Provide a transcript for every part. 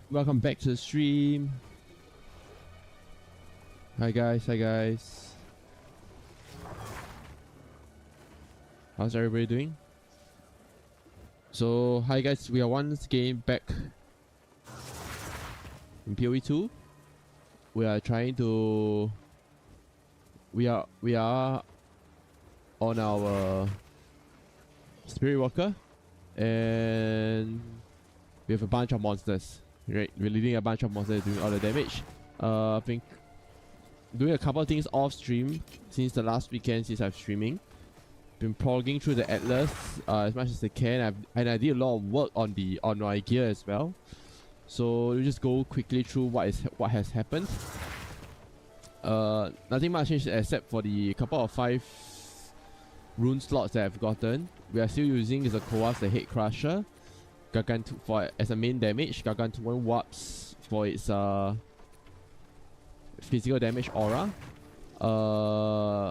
Welcome back to the stream. Hi guys. How's everybody doing? So, hi guys, we are once again back in PoE 2. We are trying to... We are on our Spirit Walker. And we have a bunch of monsters. Right, we're leading a bunch of monsters doing all the damage. I've been doing a couple of things off stream since the last weekend since I'm streaming. Been progging through the Atlas as much as I can, and I did a lot of work on my gear as well. So we'll just go quickly through what has happened. Nothing much changed except for the couple of 5 rune slots that I've gotten. We are still using the Koas, the Head Crusher, as a main damage, Gargantuan Warps for its physical damage aura.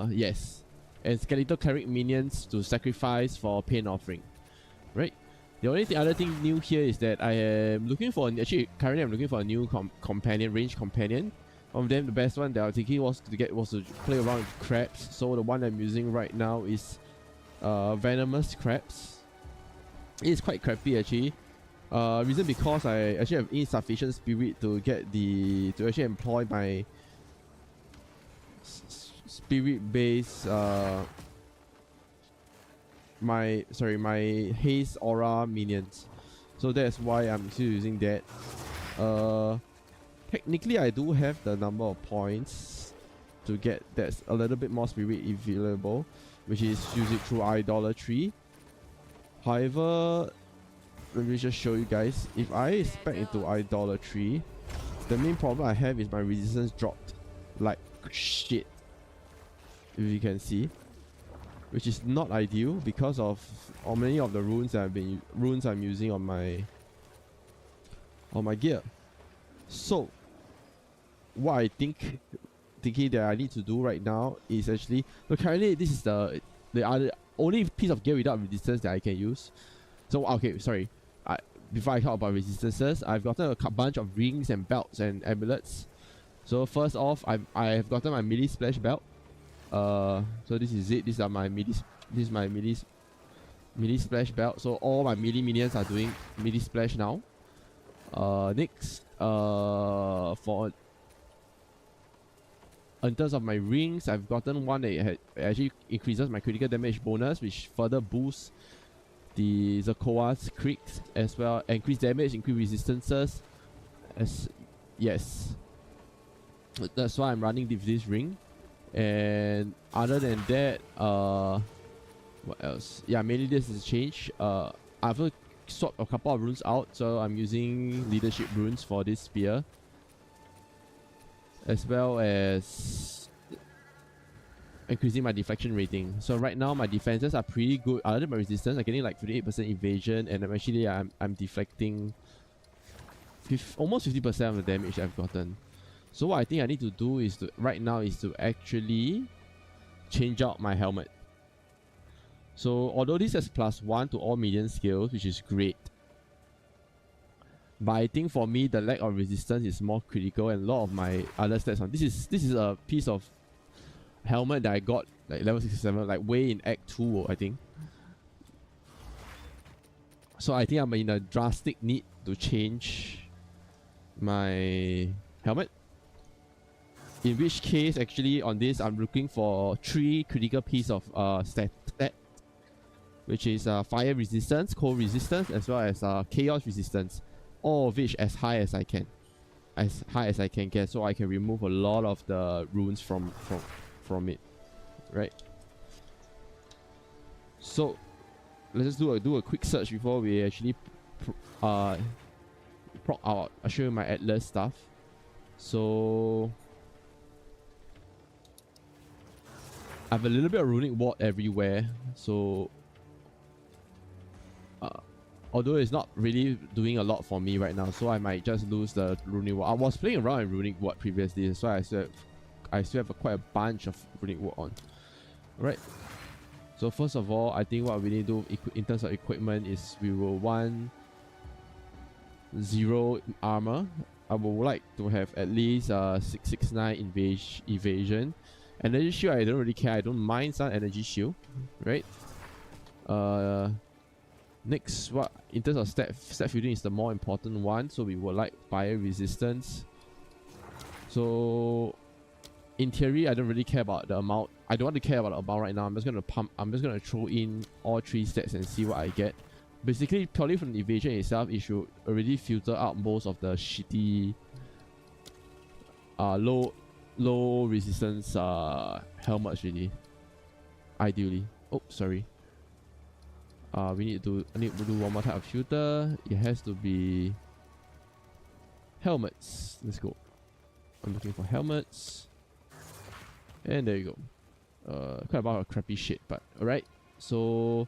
Yes. And Skeletal Cleric minions to sacrifice for Pain Offering. Right? The only other thing new here is that I am looking for, currently I'm looking for a new companion, range companion. One of them, the best one that I was thinking was to play around with crabs. So the one I'm using right now is Venomous Crabs. It is quite crappy actually. Reason because I actually have insufficient spirit to actually employ my spirit based my haze aura minions. So that's why I'm still using that. Technically I do have the number of points to get that's a little bit more spirit available, which is use it through idolatry. However, let me just show you guys. If I spec into idolatry, the main problem I have is my resistance dropped like shit, if you can see, which is not ideal because of how many of the runes I'm using on my gear. So what I thinking that I need to do right now is actually, so currently this is the only piece of gear without resistance that I can use. So okay, sorry. Before I talk about resistances, I've gotten a bunch of rings and belts and amulets. So first off, I have gotten my melee splash belt. So this is it. This is my melee splash belt. So all my melee minions are doing melee splash now. Next, for in terms of my rings, I've gotten one that actually increases my critical damage bonus, which further boosts the Koa's crits as well. Increase damage, increase resistances. Yes. That's why I'm running this ring. And other than that, what else? Yeah, mainly this is a change. I've swapped a couple of runes out, so I'm using leadership runes for this spear, as well as increasing my deflection rating. So right now my defenses are pretty good. Other than my resistance, I'm getting like 58% evasion, and I'm deflecting almost 50% of the damage I've gotten. So what I think I need to do is to actually change out my helmet. So although this has +1 to all median skills, which is great, but I think for me the lack of resistance is more critical, and a lot of my other stats on this is a piece of helmet that I got like level 67, like way in Act 2, I think. So I think I'm in a drastic need to change my helmet. In which case, actually, on this, I'm looking for 3 critical pieces of stat, which is fire resistance, cold resistance, as well as chaos resistance. All of which as high as I can get, so I can remove a lot of the runes from it, right? So let's just do a quick search before we actually proc out. I'll show you my Atlas stuff. So I have a little bit of runic ward everywhere, so although it's not really doing a lot for me right now, so I might just lose the runic ward. I was playing around in runic ward previously, so I still have quite a bunch of runic ward on. Right. So first of all, I think what we need to do in terms of equipment is we will 0 armor. I would like to have at least 669 evasion. Energy shield, I don't really care. I don't mind some energy shield, right? Next, what in terms of stat fielding is the more important one. So we would like fire resistance. So in theory, I don't really care about the amount. I don't want to care about the amount right now. I'm just gonna throw in all 3 stats and see what I get. Basically, purely from the evasion itself, it should already filter out most of the shitty low resistance helmets really. Ideally. Oh, sorry. I need to do one more type of shooter. It has to be helmets. Let's go. I'm looking for helmets. And there you go. Quite a lot of crappy shit, but alright. So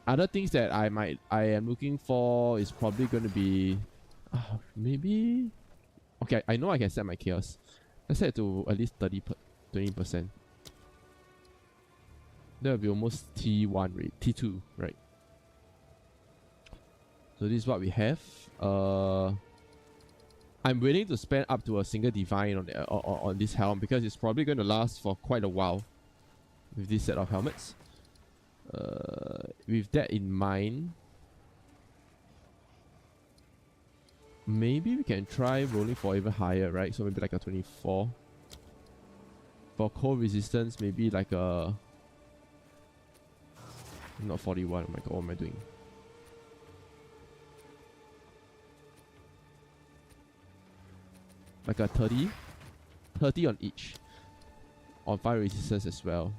other things that I am looking for is probably gonna be maybe okay, I know I can set my chaos. Let's set it to at least 20%. That will be almost T1 rate, T2, right? So this is what we have. I'm willing to spend up to a single divine on this helm because it's probably going to last for quite a while with this set of helmets. With that in mind, maybe we can try rolling for even higher, right? So maybe like a 24. For cold resistance, maybe like a... Not 41, oh my god, what am I doing? Like a 30? 30 on each. On fire resistance as well.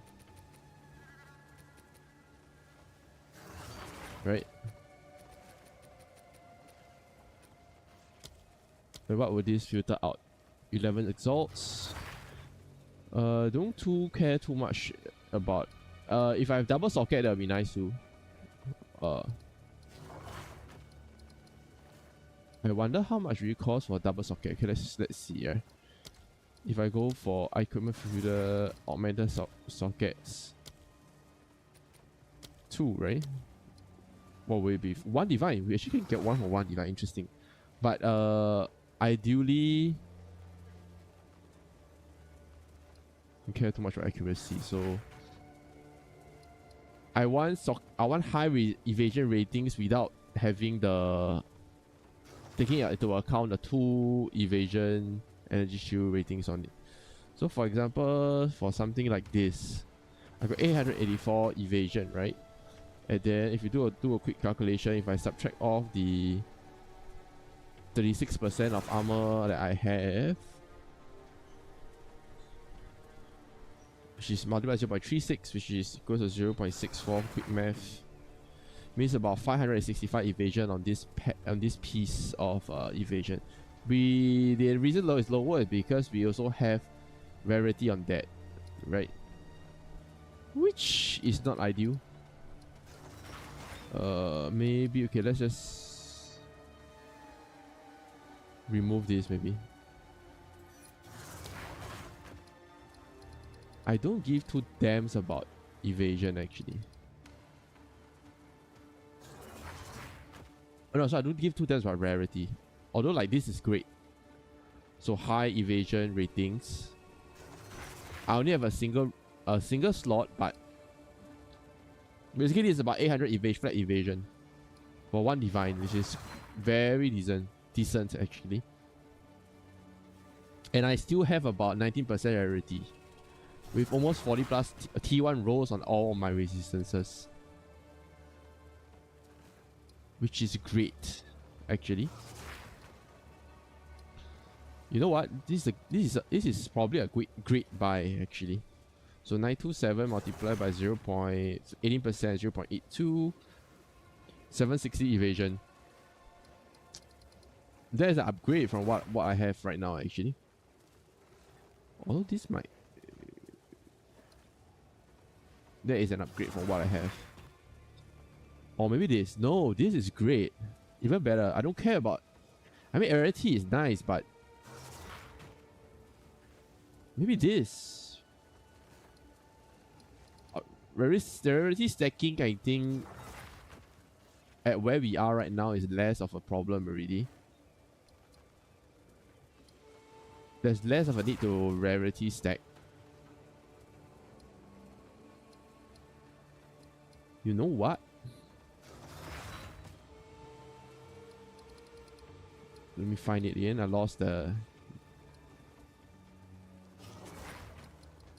Right? And what would this filter out? 11 exalts. Don't care too much about... if I have double socket, that would be nice too. I wonder how much will it cost for double socket. Okay, let's see. If I go for equipment filter augmented sockets, 2, right? What will it be? 1 divine. We actually can get 1 for 1 divine. Interesting. But ideally, I don't care too much about accuracy. So I want high evasion ratings without having the taking into account the 2 evasion energy shield ratings on it. So for example, for something like this, I got 884 evasion, right? And then if you do a quick calculation, if I subtract off the 36% of armor that I have, which is multiplied by 0.36, which is equals to 0.64, quick math, means about 565 evasion on this piece of evasion. The reason low is lower is because we also have rarity on that, right? Which is not ideal. Maybe okay, let's just remove this maybe. I don't give 2 damns about evasion actually. Oh, no, so I don't give 2 damns about rarity. Although like this is great. So high evasion ratings. I only have a single slot, but basically it's about 800 flat evasion for 1 divine, which is very decent actually. And I still have about 19% rarity with almost 40 plus T1 rolls on all of my resistances, which is great actually. You know what? This is probably a great buy actually. So 927 multiplied by 0.18%, 0.82, 760 evasion. That is an upgrade from what I have right now actually. Although this might... That is an upgrade from what I have. Or maybe this. No, this is great. Even better. I don't care about... I mean, rarity is nice, but... Maybe this. Rarity stacking, I think, at where we are right now is less of a problem already. there's less of a need to rarity stack. You know what? Let me find it again. I lost the...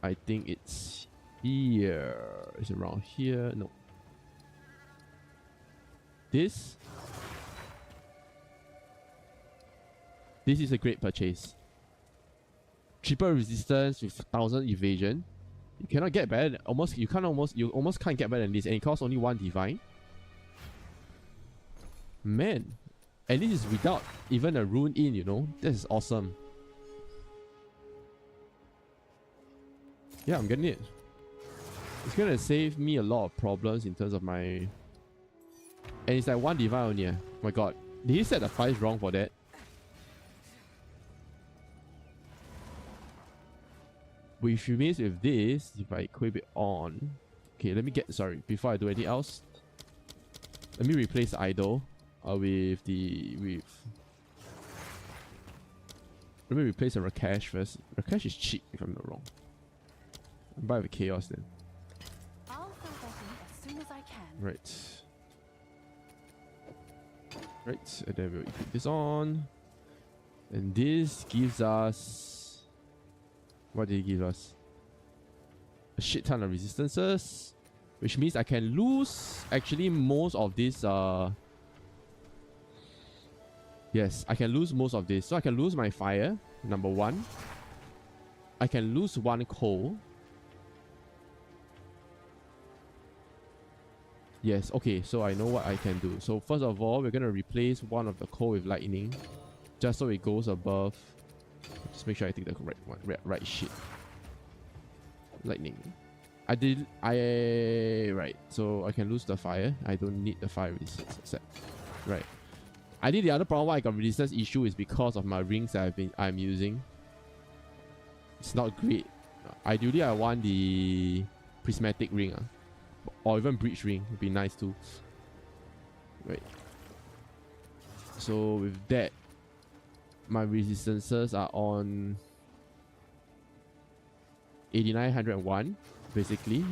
I think it's here. Is it around here? No. This is a great purchase. Triple resistance with 1000 evasion. You cannot get better than, you almost can't get better than this, and it costs only 1 divine. Man. And this is without even a rune in, you know? This is awesome. Yeah, I'm getting it. It's gonna save me a lot of problems in terms of my... And it's like 1 divine only. Oh my god. Did he set the price wrong for that? Which means with this, if I equip it on... Okay, let me get... Sorry, before I do anything else. Let me replace the idol with the... Let me replace the Rakesh first. Rakesh is cheap if I'm not wrong. I'll buy with Chaos then. I'll fill that in as soon as I can. Right. Right, and then we'll equip this on. And this gives us... What did it give us? A shit ton of resistances. Which means I can lose actually most of this yes, I can lose most of this. So I can lose my fire, number 1. I can lose 1 coal. Yes, okay, so I know what I can do. So first of all, we're gonna replace 1 of the coal with lightning. Just so it goes above. Just make sure I take the correct one, right shit. Lightning. Right, so I can lose the fire. I don't need the fire resistance set. Right. I think the other problem why I got resistance issue is because of my rings that I'm using. It's not great. Ideally I want the prismatic ring. Or even breach ring would be nice too. Right. So with that, my resistances are on 8901 basically.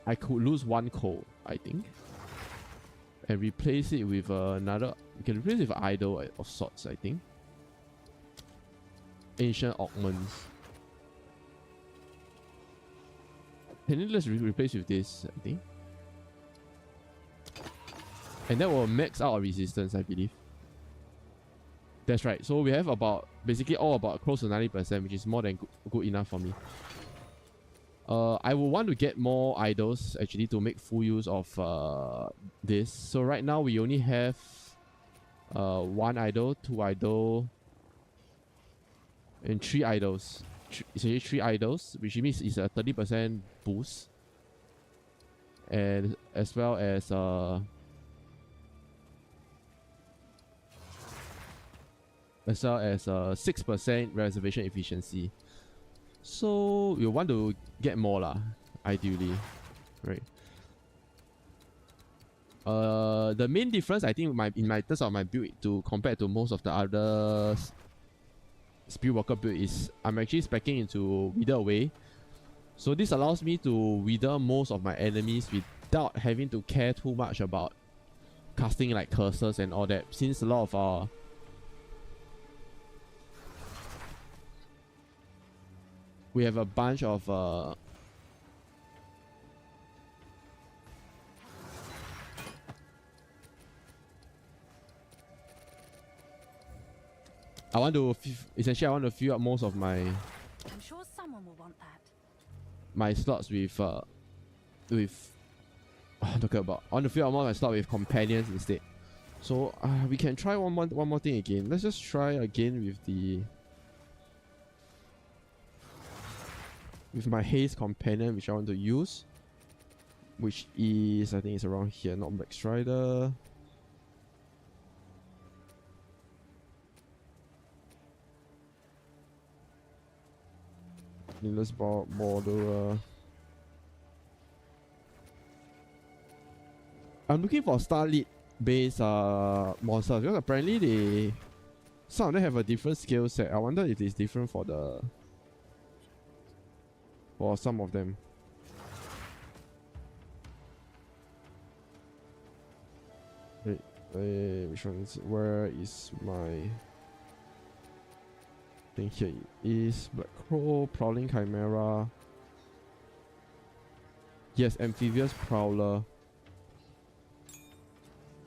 I could lose 1 coal, I think, and replace it with another. We can replace it with an idol of sorts, I think. Ancient augments. Can you let's replace with this, I think. And that will max out our resistance, I believe. That's right. So we have about, basically all about close to 90%, which is more than good enough for me. I will want to get more idols, actually, to make full use of this. So right now, we only have 1 idol, 2 idol, and 3 idols. Essentially 3 idols, which means it's a 30% boost. And as well as... 6% reservation efficiency. So you want to get more lah, ideally, right? The main difference I think in my terms of my build to compared to most of the other Speedwalker build is I'm actually speccing into Wither Away. So this allows me to wither most of my enemies without having to care too much about casting like curses and all that, since a lot of our we have a bunch of essentially I want to fill up most of my I'm sure someone will want that. my slots with talking about I want to fill up more of my slots with companions instead. So we can try one more thing again. Let's just try again with my haste companion, which I want to use, which is I think it's around here, not Black Strider. Needless border. I'm looking for Starlit based monsters, because apparently some of them have a different skill set. I wonder if it's different for some of them. Wait, which one is it? Where is my thing? Here it is. Black Crow, Prowling Chimera. Yes, Amphibious Prowler.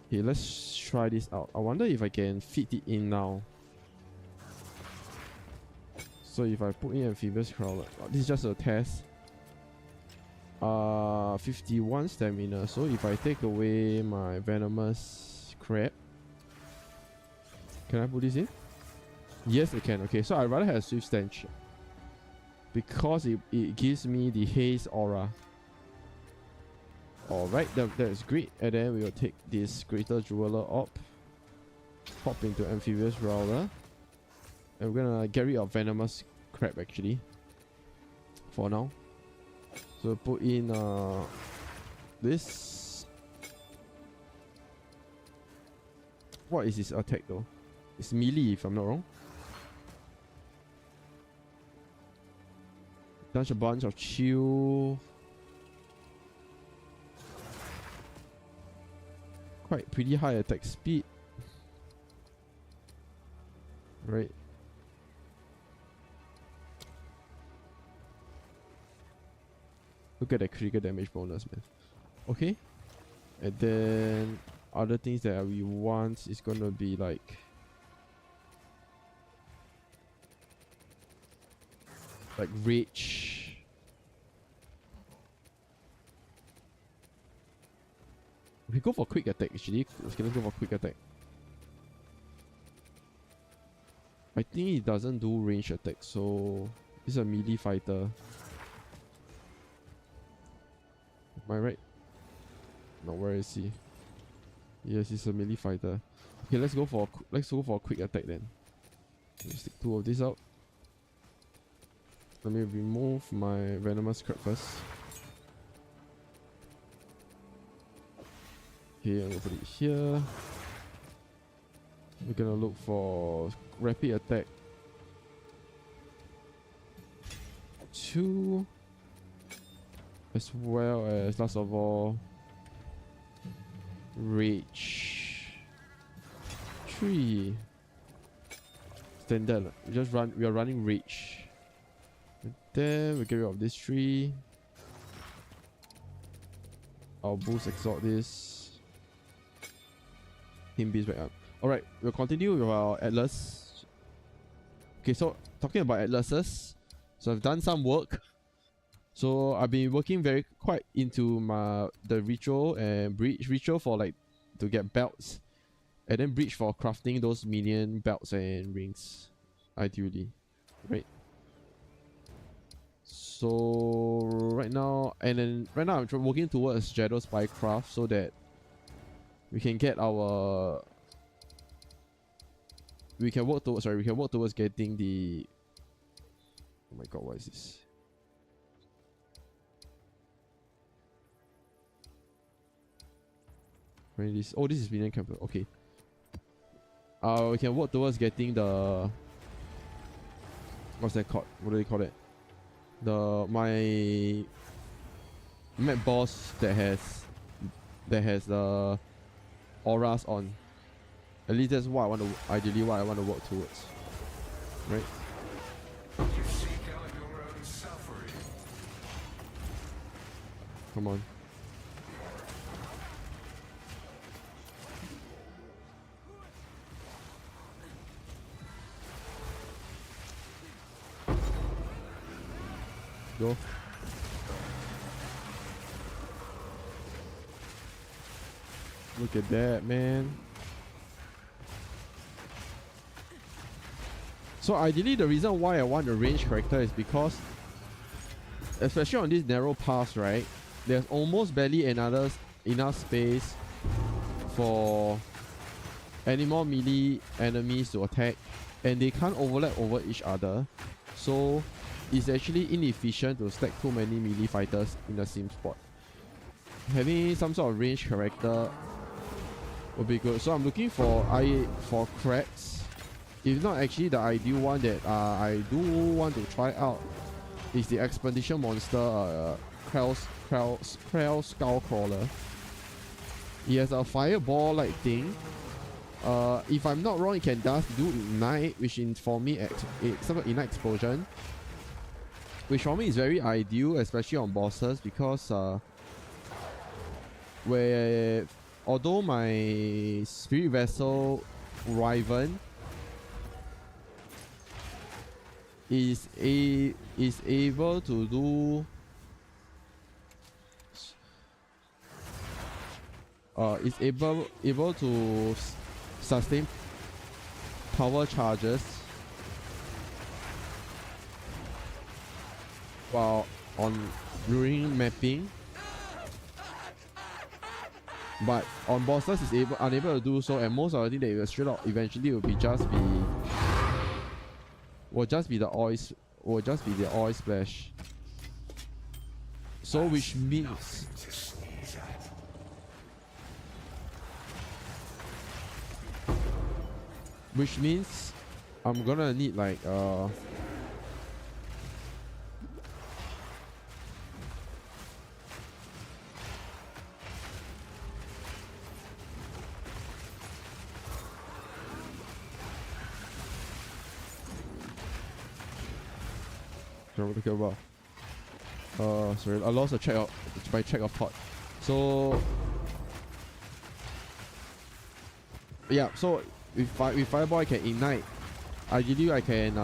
Okay, let's try this out. I wonder if I can fit it in now. So if I put in Amphibious Prowler, this is just a test. 51 stamina. So if I take away my Venomous Crab, can I put this in? Yes, I can. Okay, so I'd rather have Swift Stench because it gives me the Haze Aura. Alright, that is great. And then we will take this Greater Jeweler Orb, pop into Amphibious Prowler, and we're gonna get rid of Venomous Crab actually for now. So put in this. What is his attack though? It's melee if I'm not wrong. Launch a bunch of chill. Quite pretty high attack speed. Right. Look at that critical damage bonus, man. Okay. And then other things that we want is gonna be like rage. We go for quick attack actually. Let's go for quick attack. I think it doesn't do range attack, so it's a melee fighter. Am I right? No, where is he? Yes, he's a melee fighter. Okay, let's go for a quick attack then. Let's take two of these out. Let me remove my Venomous Crab first. Okay, I'm gonna put it here. We're gonna look for rapid attack 2, as well as last of all rage 3. Standard. We are running rage. And then we get rid of this 3. I'll boost exalt this. Team Beast back up. Alright, we'll continue with our Atlas. Okay, so talking about Atlases, so I've done some work. So I've been working quite into the ritual and breach. Ritual for like to get belts, and then breach for crafting those minion belts and rings, ideally, right? So right now I'm working towards Shadow Spycraft so that we can get our. We can work towards getting the. Oh my god, what is this? Oh, this is minion camper. Okay. We can work towards getting the. What's that called? What do they call it? My map boss that has the auras on. At least that's what I want to. Ideally, what I want to work towards. Right. You seek out your own suffering. Come on. Go. Look at that, man. So ideally, the reason why I want a range character is because, especially on this narrow pass, right, there's almost barely enough space for any more melee enemies to attack, and they can't overlap over each other. So it's actually inefficient to stack too many melee fighters in the same spot. Having some sort of range character will be good. So I'm looking for cracks. If not, actually the ideal one that I do want to try out is the Expedition Monster Krell Skullcrawler. He has a fireball-like thing. If I'm not wrong, it can just do ignite, which for me it's some ignite explosion, which for me is very ideal, especially on bosses, because although my Spirit Vessel Riven is able to do is able to sustain power charges while on during mapping, but on bosses is unable to do so, and most of the thing that it will straight out eventually will just be the oil splash. So which means To sneeze at. I'm gonna need like sorry, I lost my track of thought. So yeah, so with fireball I can ignite. Ideally I can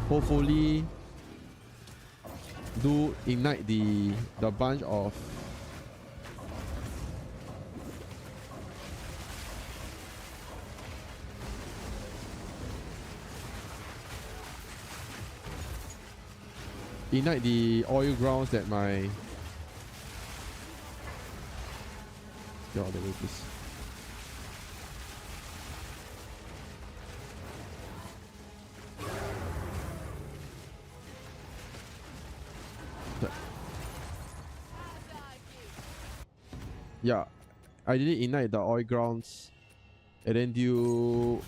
hopefully do ignite the bunch of ignite the oil grounds that my yeah, I did ignite the oil grounds and then do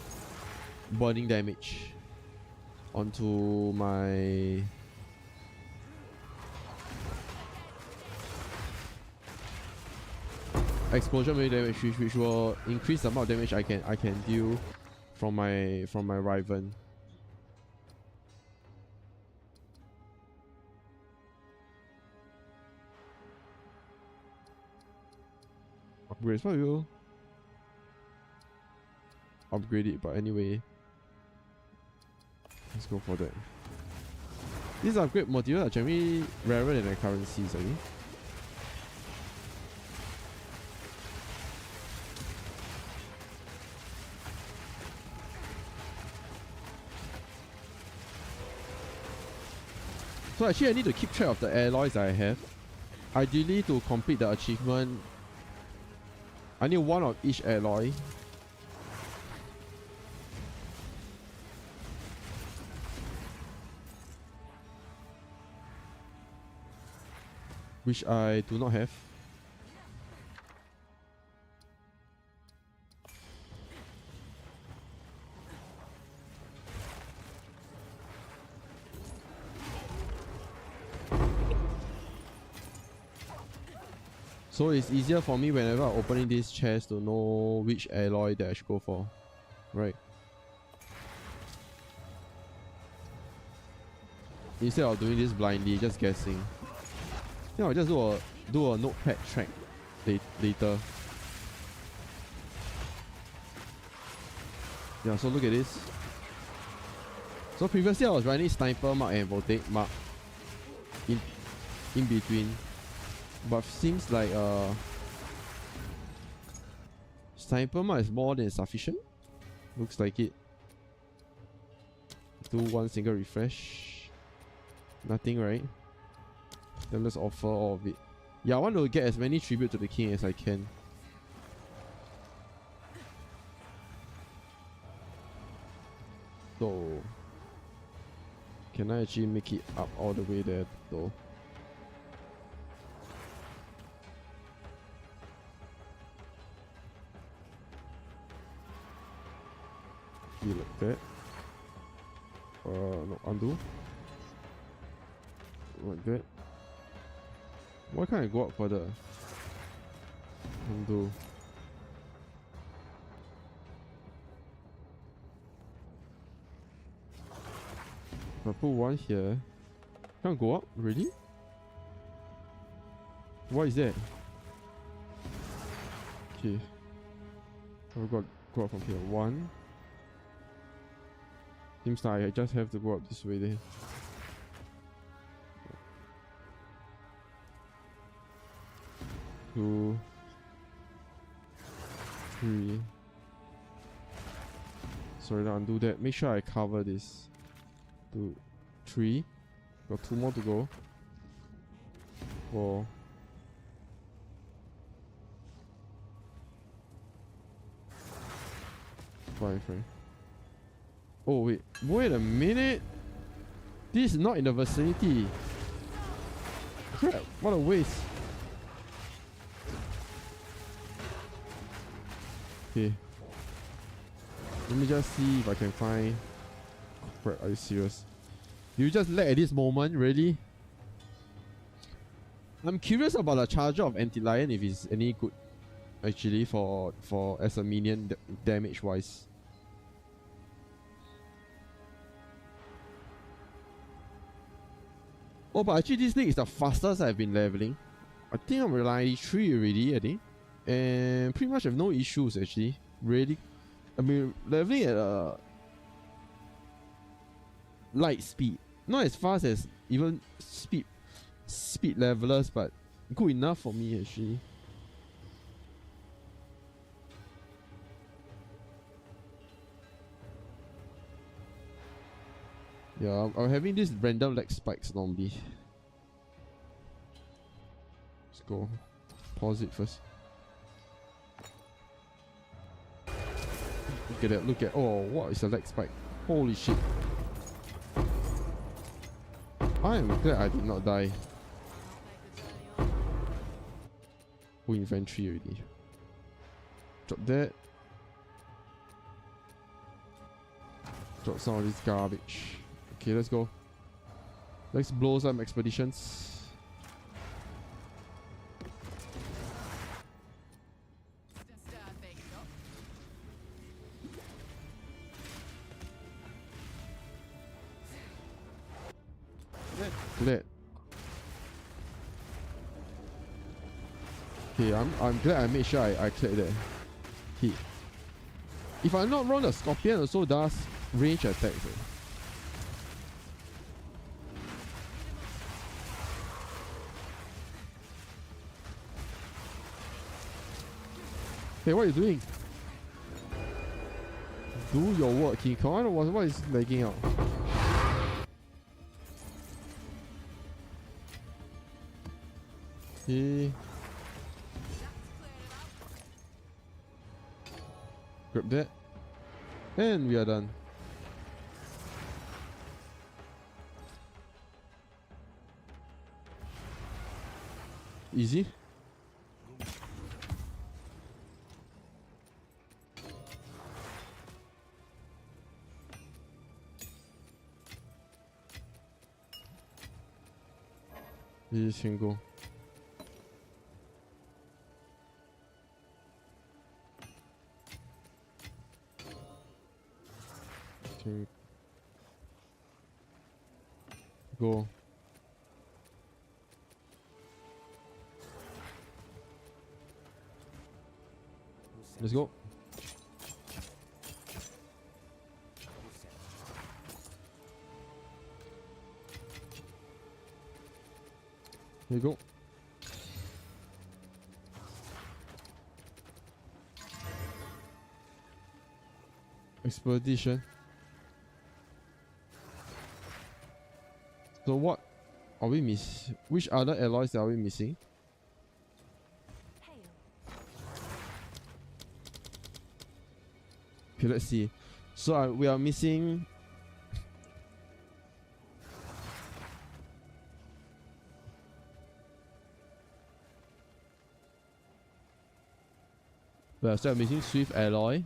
burning damage onto my explosion melee damage, which will increase the amount of damage I can deal from my Riven. Upgrades, what will upgrade it, but anyway, let's go for that. These upgrade materials are generally rarer than the currencies, I think. So actually I need to keep track of the alloys that I have. Ideally, to complete the achievement, I need one of each alloy. Which I do not have. So it's easier for me whenever I'm opening this chest to know which alloy that I should go for. Right. Instead of doing this blindly, just guessing. Yeah, I'll just do a notepad track later. Yeah, so look at this. So previously I was running Sniper Mark and Voltaic Mark in between. But seems like Sniper Mark is more than sufficient. Looks like it. Do one single refresh. Nothing, right? Then let's offer all of it. Yeah, I want to get as many tribute to the king as I can. So can I actually make it up all the way there though? be like that. No, undo. Like that. Why can't I go up further? Undo. I put one here. Can't go up? Really? Why is that? Okay. I've got to go up from here. One. Seems like I just have to go up this way then. Two. Three. Sorry, now undo that. Make sure I cover this. 2, 3. Got 2 more to go. 4. 5, right? Oh wait a minute. This is not in the vicinity. Crap, what a waste. Okay. Let me just see if I can find. Crap, are you serious? You just lag at this moment, really? I'm curious about the charger of Anti-Lion, if it's any good actually for as a minion damage wise. Oh, but actually this thing is the fastest I've been leveling. I think I'm 93 already, I think. And pretty much have no issues actually. Really. I mean, leveling at a light speed. Not as fast as even speed levelers, but good enough for me actually. Yeah, I'm having this random lag spikes normally. Let's go. Pause it first. Look at that, look at, oh, what is a lag spike? Holy shit. I am glad I did not die. Full inventory already. Drop that. Drop some of this garbage. Okay, let's go. Let's blow some expeditions. Glad. Okay, I'm glad I made sure I cleared that hit. If I'm not wrong, the Scorpion also does range attacks. Hey, what are you doing? Do your work, King Kong. What is lagging out? Okay. Grab that. And we are done. Easy. Easy can go. Okay. Go. Let's go. Here you go. Expedition. So what are we miss? Which other alloys are we missing? Hail. Okay, let's see. So we are missing. So I'm missing Swift alloy.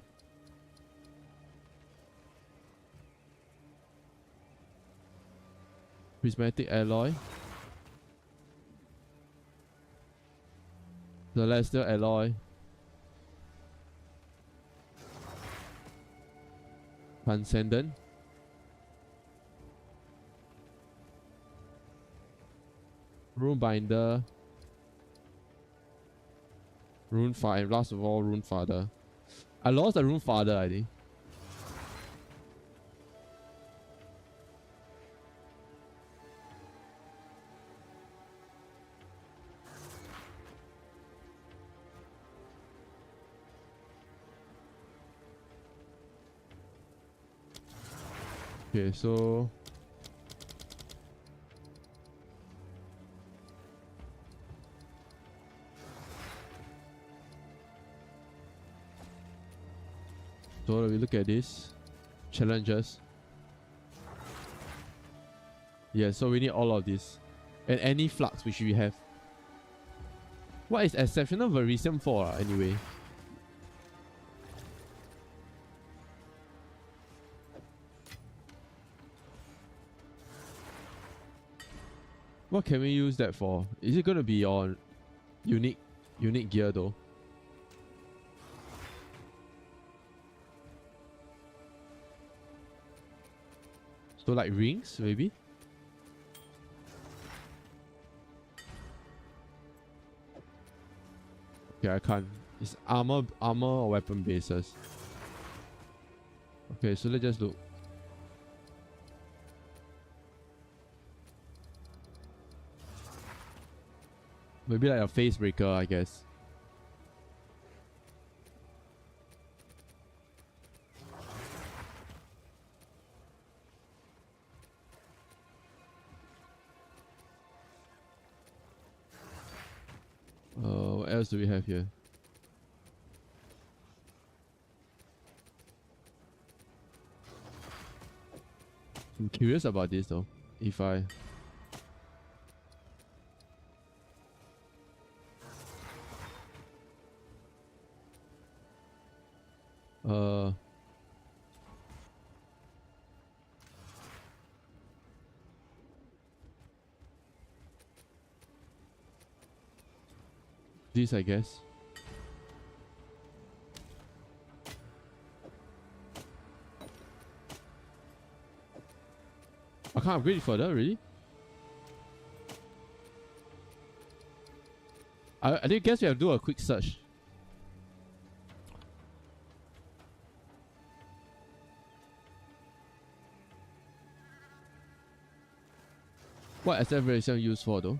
Prismatic Alloy. Celestial Alloy. Transcendent. Rune Binder. Rune Father. Last of all, Rune Father. I lost the Rune Father, I think. Okay, so we look at this challenges. Yeah, so we need all of this and any flux which we have. What is exceptional Verisium for anyway? What can we use that for? Is it gonna be on unique gear though? So like rings maybe? Okay, I can't. It's armor or weapon bases. Okay, so let's just look. Maybe like a face breaker, I guess. What else do we have here? I'm curious about this though. If I this, I guess. I can't upgrade it further, really? I think guess we have to do a quick search. What SF version used for though?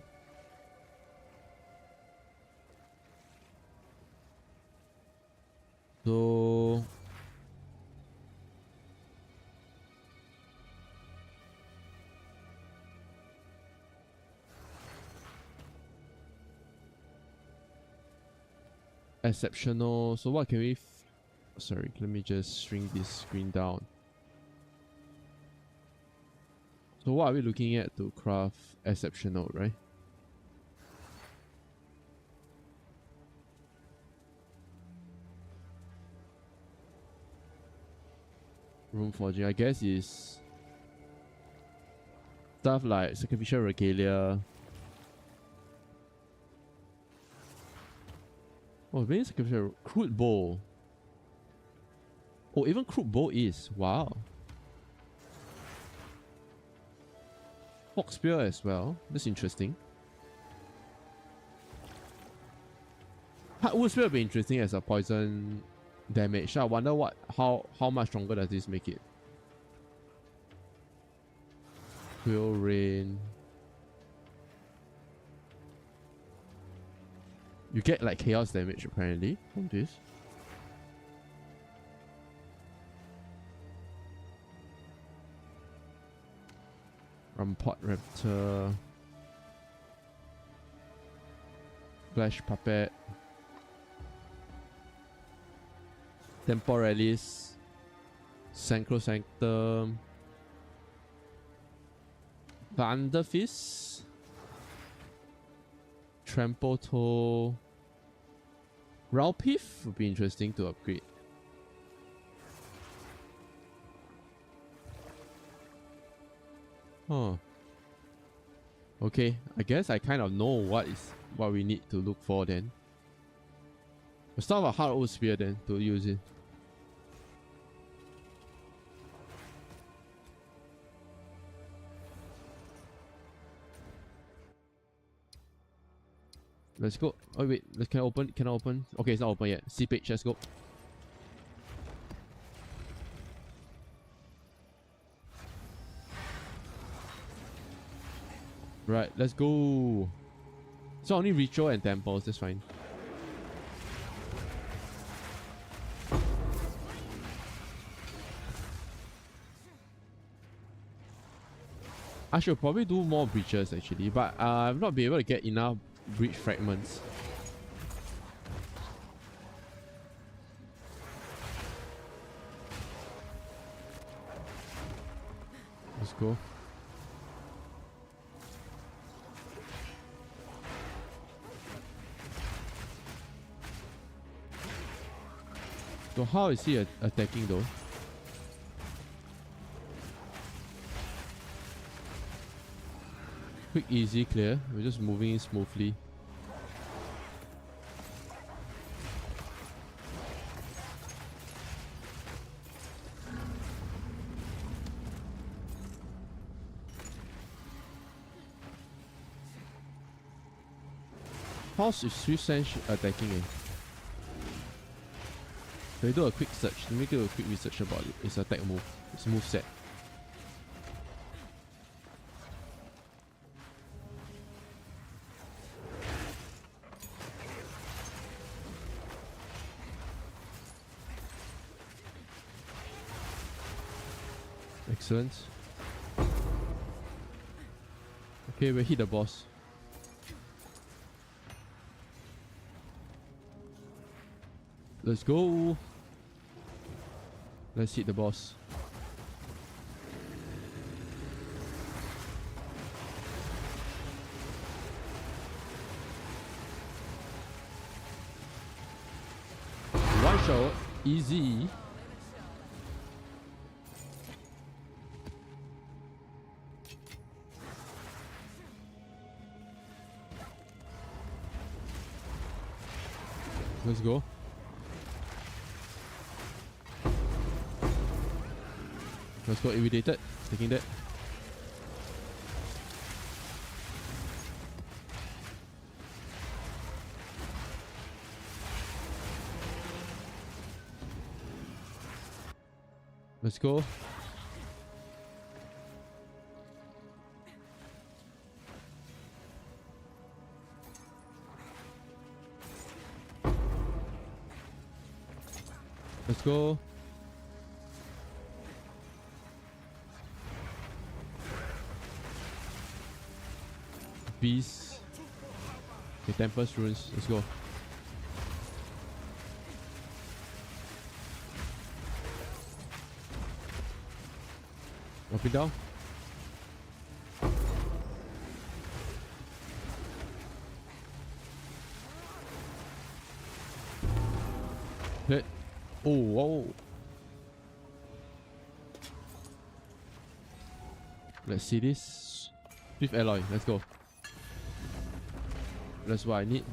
So exceptional. So what can we sorry, let me just shrink this screen down. So what are we looking at to craft exceptional, right? Room forging, I guess, is stuff like sacrificial regalia. Oh, maybe sacrificial crude bowl. Oh, even crude bowl is wow. Fox spear as well. That's interesting. Hardwood spear would be interesting as a poison damage. I wonder how much stronger does this make it? Quill rain. You get like chaos damage apparently from this. Rampart Raptor. Flash Puppet. Temporalis. Sacrosanctum. Thunderfist. Trample Toe. Ralpif would be interesting to upgrade. Huh. Okay, I guess I kind of know what we need to look for then. We'll start with a hard old spear then to use it. Let's go. Oh wait, can I open? Can I open? Okay, it's not open yet. See page, let's go. Right, let's go. So only ritual and temples, that's fine. I should probably do more breaches actually, but I've not been able to get enough breach fragments. Let's go. So how is he attacking though? Quick, easy, clear. We're just moving in smoothly. How's Swift Sense attacking it? Can we do a quick search? Let me do a quick research about it. Its attack move. Its move set. Excellent. Okay, we hit the boss. Let's go. Let's hit the boss. One shot, easy. Let's go. Let's go, irritated. Taking that. Let's go. Let's go. Beast. Okay, Tempest Runes. Let's go. Up it down. Hit. Oh, whoa. Let's see this. Fifth alloy. Let's go. That's what I need.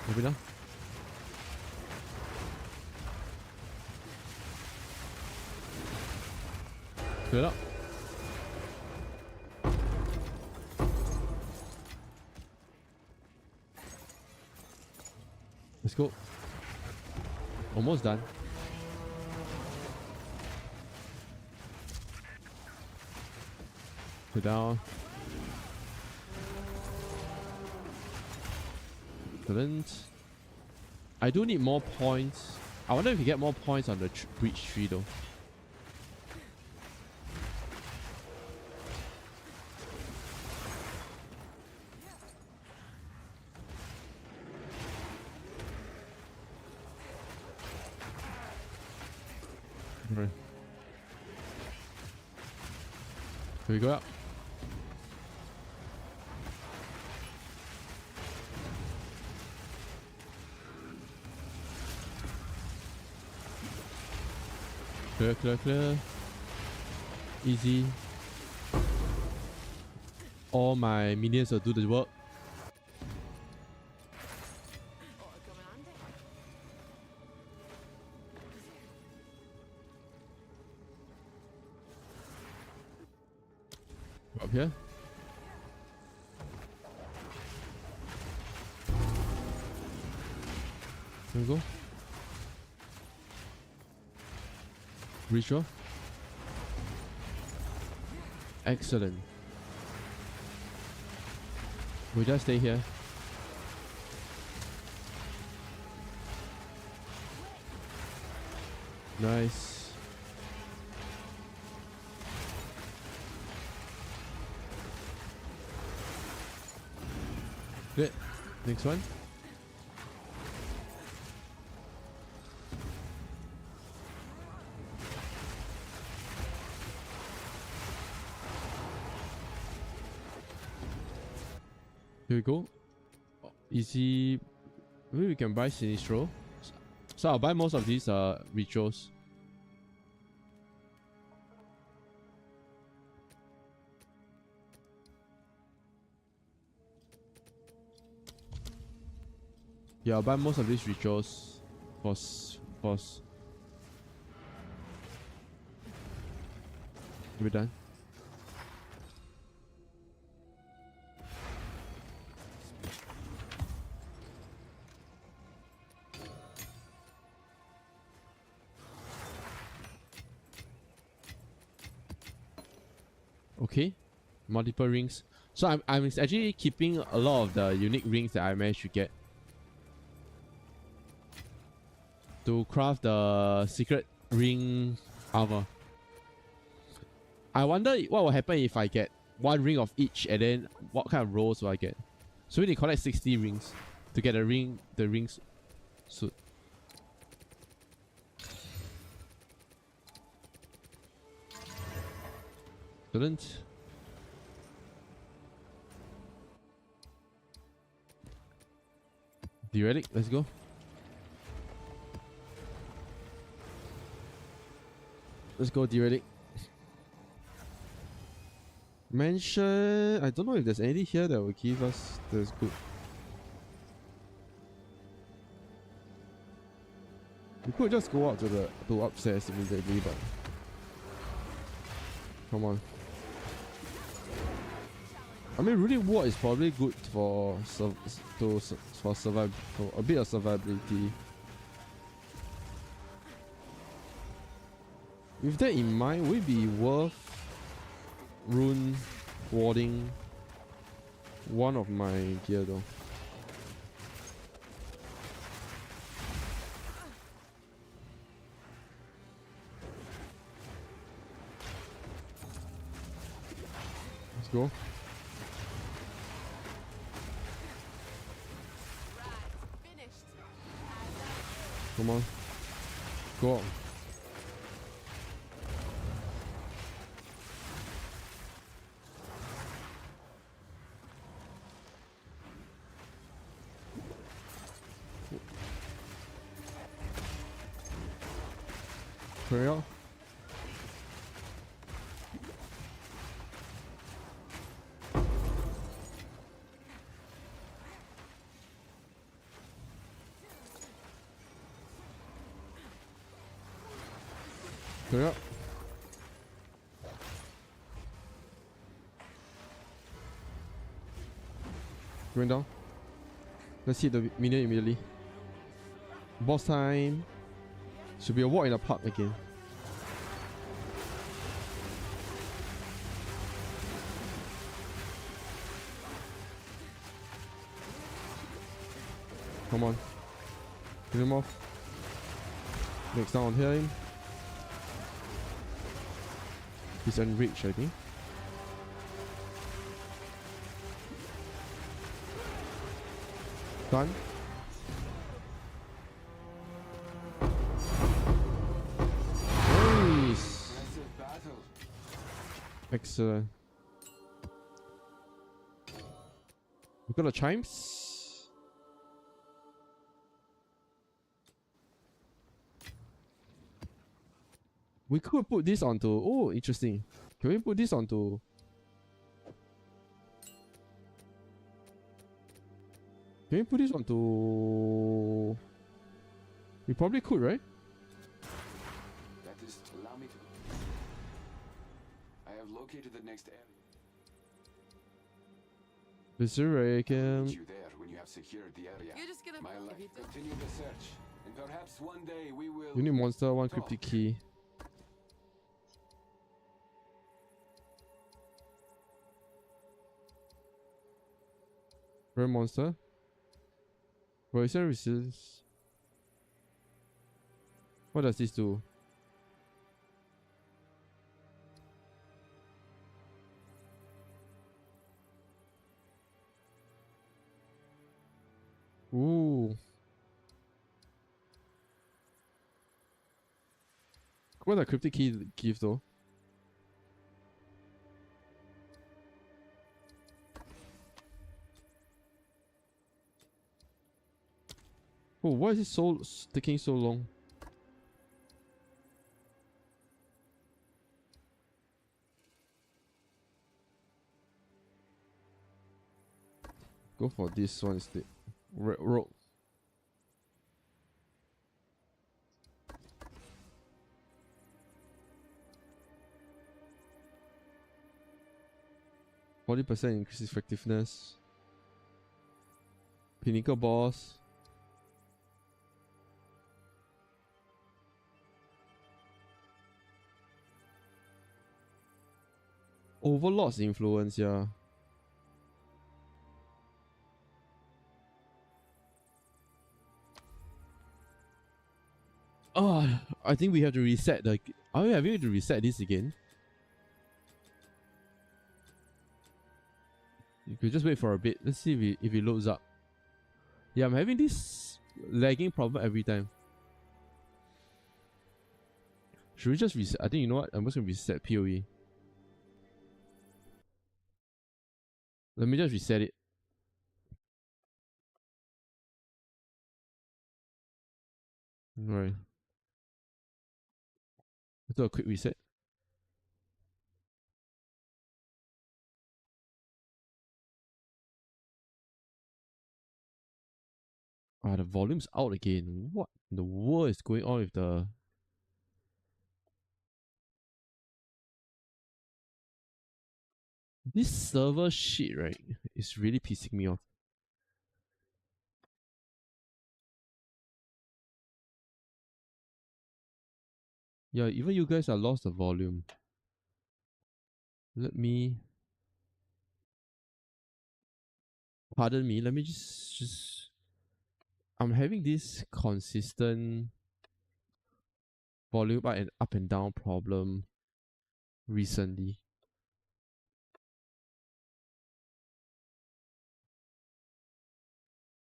Maybe now. Clear it up. Let's go. Almost done. Go down. Excellent. I do need more points. I wonder if we get more points on the breach tree though. Right. Here we go up. Clear, clear, clear. Easy. All my minions will do the work. Ought to come in handy. Up here. There we go. Ritual. Excellent. We just stay here. Nice. Good. Next one. Here we go. Easy. Maybe we can buy Sinistro. So I'll buy most of these rituals. Yeah, I'll buy most of these rituals for we're done. Okay, multiple rings. So I'm actually keeping a lot of the unique rings that I managed to get to craft the secret ring armor. I wonder what will happen if I get one ring of each, and then what kind of rolls will I get? So we need to collect 60 rings to get the rings suit. Excellent. The relic, let's go. Let's go, the relic. Mansion. I don't know if there's anything here that will give us that's good. We could just go up to upstairs immediately, but come on. I mean, Runic Ward is probably good for survive, for a bit of survivability. With that in mind, would it be worth rune warding one of my gear though? Let's go. Come on. Go on. Hurry up. Hurry up. Going down. Let's hit the minion immediately. Boss time. Should be a walk in the park again. Come on. Kill him off. Next down on him. He's unreached, I think. Done. Nice. Impressive battle. Excellent. We got the chimes. We could put this onto. Oh, interesting. Can we put this onto? Can we put this onto? We probably could, right? That is, allow me to. I have located the next area. Berserk. Meet you there when you have secured the area. You're just gonna My life. if you do- Continue the search, and perhaps one day we will. Unit monster, one cryptic key. Rare monster. Poison resistance. What does this do? Ooh. What does cryptic key give though? Oh, why is it taking so long? Go for this one instead. Roll. %40 increase effectiveness. Pinnacle boss. Overlord's influence, yeah. Oh, I think we have to reset the. Are we having to reset this again? You could just wait for a bit. Let's see if it loads up. Yeah, I'm having this lagging problem every time. Should we just reset? I think you know what? I'm just gonna reset PoE. Let me just reset it. Alright. Let's do a quick reset. Ah, the volume's out again. What in the world is going on with the... This server shit, right, is really pissing me off. Yeah, even you guys are lost the volume. Let me... Pardon me, let me just... I'm having this consistent volume up and down problem recently.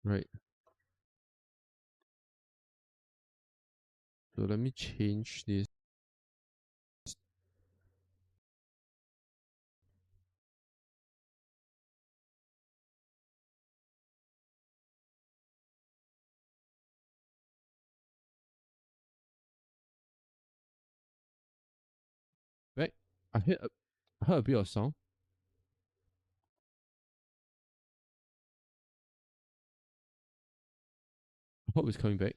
Right. So let me change this. Right. I heard a bit of sound. I hope it's coming back.